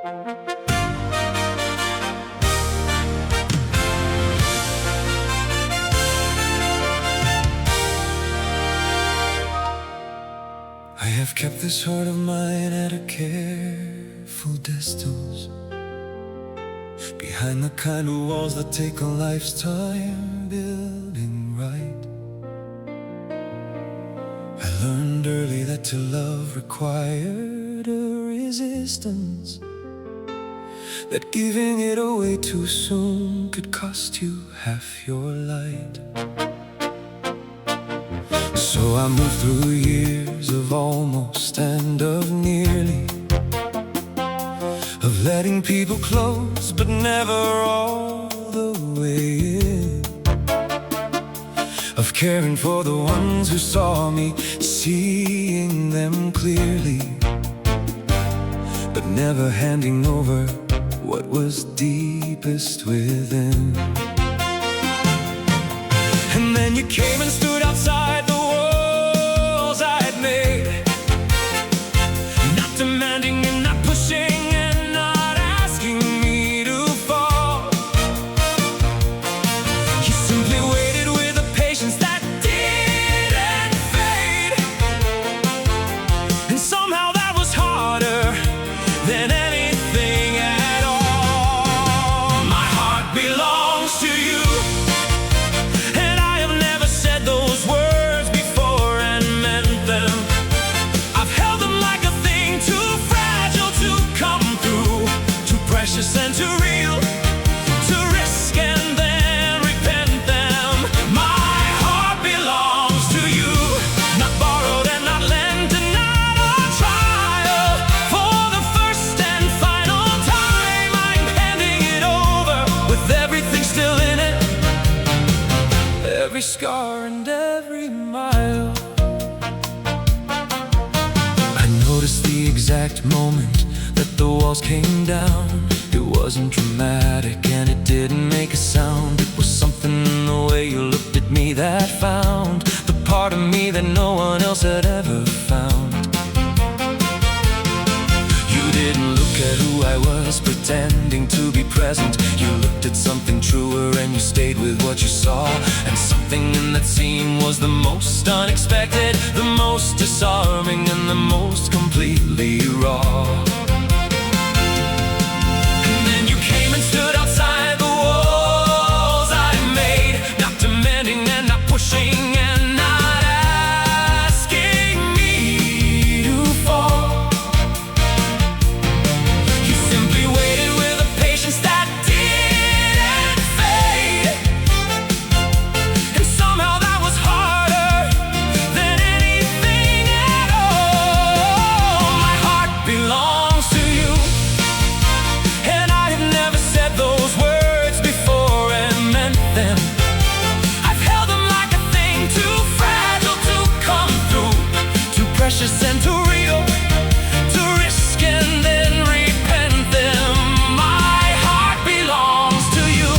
I have kept this heart of mine at a careful distance, behind the kind of walls that take a lifetime building right. I learned early that to love required a resistance, that giving it away too soon could cost you half your light. So I moved through years of almost and of nearly, of letting people close but never all the way in, of caring for the ones who saw me, seeing them clearly, but never handing over what was deepest within. And then you came and stood outside the walls I had made, not demanding and not pushing and not asking me to fall. You simply waited with a patience that didn't fade, and somehow that was harder than anything at all. My heart belongs to you, and I have never said those words before and meant them. I've held them like a thing too fragile to come through, too precious and too real to risk and then repent them. My heart belongs to you, not borrowed and not lent and not on trial. For the first and final time, I'm handing it over with everything still in it, every scar and every mile. I noticed the exact moment that the walls came down. It wasn't dramatic and it didn't make a sound. It was something in the way you looked at me that found the part of me that no one else had ever found. You didn't look at who I was pretending to be present. You looked at something truer and you stayed with what you saw. And something in that scene was the most unexpected, the most disarming and the most completely raw. And then you came and stood outside the walls I made, not demanding and not pushing and not asking me to fall. You simply waited with a patience that didn't fade, and somehow that was harder than anything at all. My heart belongs to you, and I have never said those words before and meant them. I've held them like a thing too fragile to come through, too precious and too real to risk and then repent them. My heart belongs to you,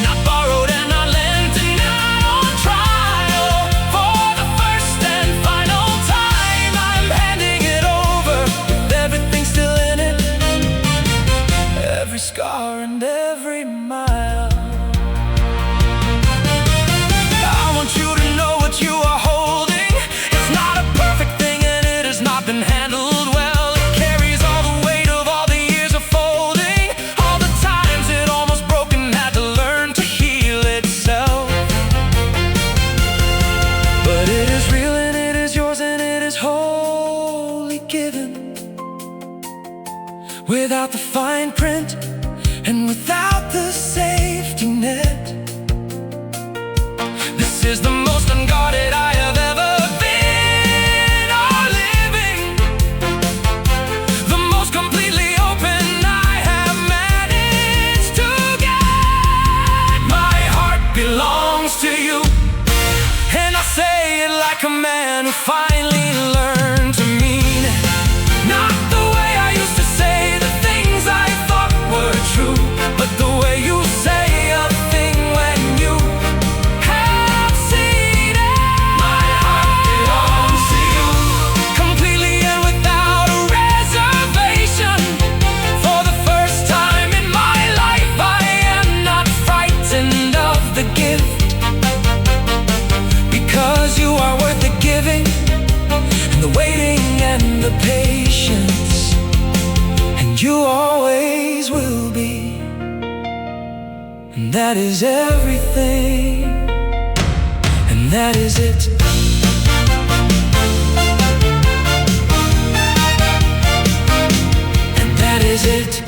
not borrowed and not lent and not on trial. For the first and final time, I'm handing it over with everything still in it, every scar and every mile. I want you to know what you are holding. It's not a perfect thing and it has not been handled well. It carries all the weight of all the years of folding, all the times it almost broke and had to learn to heal itself. But it is real and it is yours and it is wholly given, without the fine print and without the safety net. This is the most unguarded I have ever been or living, the most completely open I have managed to get. My heart belongs to you, and I say it like a man who finally learned to mean it. Not the way I used to say the things I thought were true, but the way you the patience, and you always will be. And that is everything, and that is it. And that is it.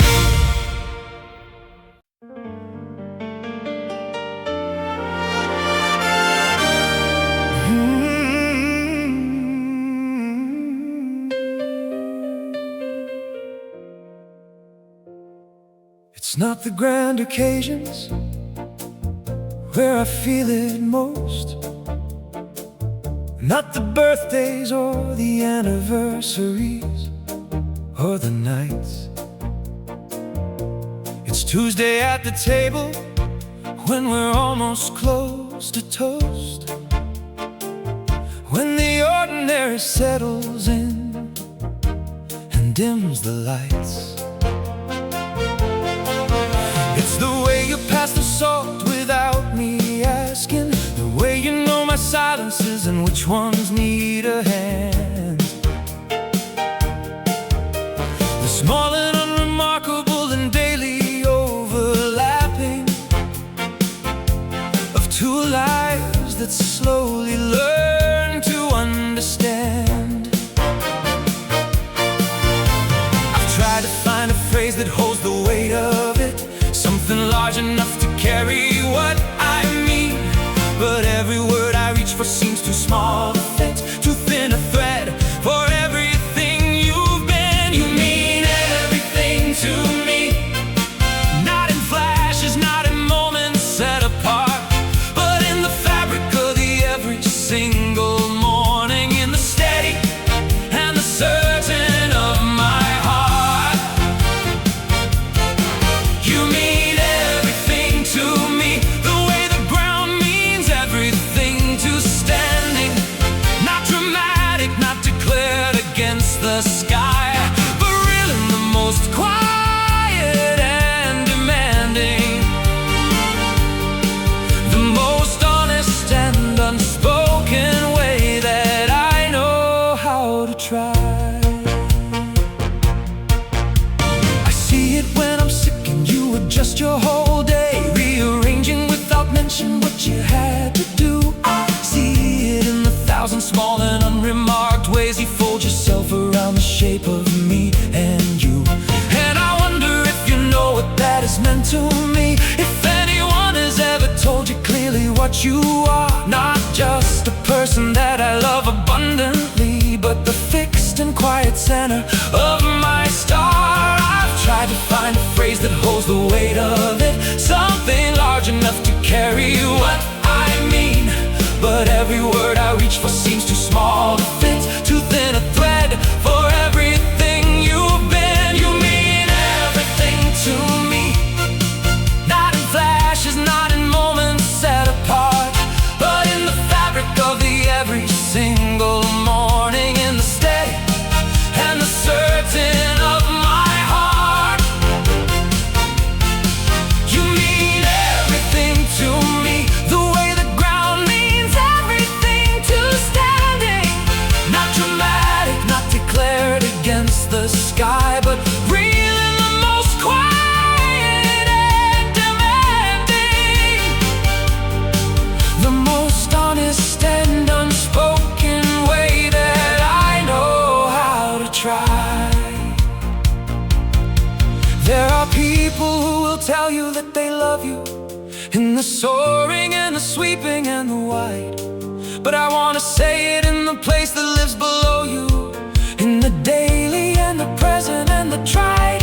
It's not the grand occasions where I feel it most, not the birthdays or the anniversaries or the nights. It's Tuesday at the table when we're almost close to toast, when the ordinary settles in and dims the lights. It's the way you pass the salt without me asking, the way you know my silences and which ones need a hand. The small and unremarkable and daily overlapping of two lives that slowly learn to understand. I've tried to find a phrase that holds the weight of it, something large enough to carry what I mean, but every word I reach for seems too small to fit, too thin a thread for everything you've been. You mean everything to me, not in flashes, not in moments set apart, but in the fabric of the every single morning, in the steady and the certain of my heart. You mean everything to me, the way the ground means everything to standing, not dramatic, not declared against the sky, but real in the most quiet and demanding, the most honest and unspoken way that I know how to try. I see it when I'm sick and you adjust your whole day, rearranging without mention what you had to do. I see it in the thousand small and unremarked ways you fold yourself around the shape of me and you. And I wonder if you know what that has meant to me, if anyone has ever told you clearly what you are, not just a person that I love abundantly, but the fixed and quiet center of my star. I've tried to find a phrase that holds the weight of it, something large enough to carry what I mean, but every word I reach for seems too small to fit, too thin a thread for everything you've been. You mean everything to me, not in flashes, not in moments set apart, but in the fabric of the every single morning, in the steady and the certain of my heart. You mean everything to me, the way the ground means everything to standing, not dramatic, not declared against the sky, but real in the most quiet and demanding, the most honest and unspoken way that I know how to try. There are people who will tell you that they love you in the soaring and the sweeping and the wide, but I want to say it in the place that lives below you, in the daily and the present and the tried.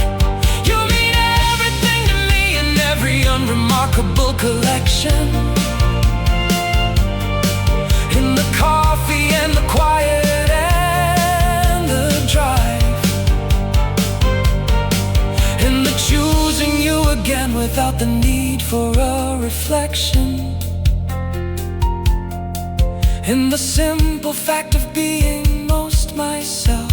You mean everything to me in every unremarkable collection, in the coffee and the quiet and the drive, in the choosing you again without the need for a reflection, in the simple fact of being most myself.